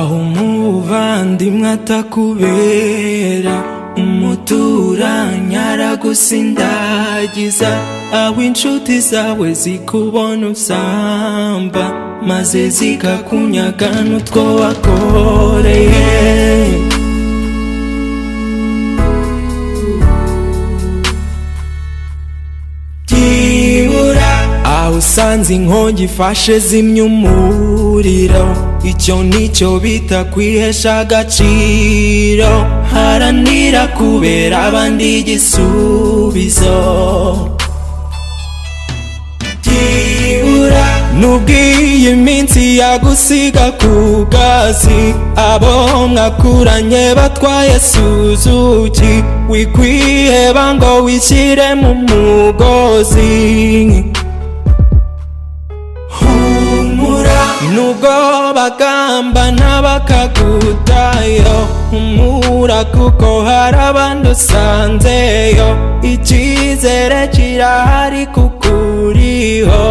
aho umuvandimwe atakubera umuturanyi aragusindagiza, aho inshuti zawe zikubona usamba maze zikakunyaga n'utwo wakoreye. Aho usanze inkongi ifashe zimya umuriro, icyo nicyo bita kwihesha agaciro. Haranira kubera abandi igisubizo. Byibura nubwo iyi minsi yagusiga ku gazi, abo mwakuranye batwaye Suzuki, wikwiheba ngo wishyire mu mugozi. Nubwo bagambana bakagutayo, humura kuko hari abandi usanzeyo, icyizere kirahari kuko uriho.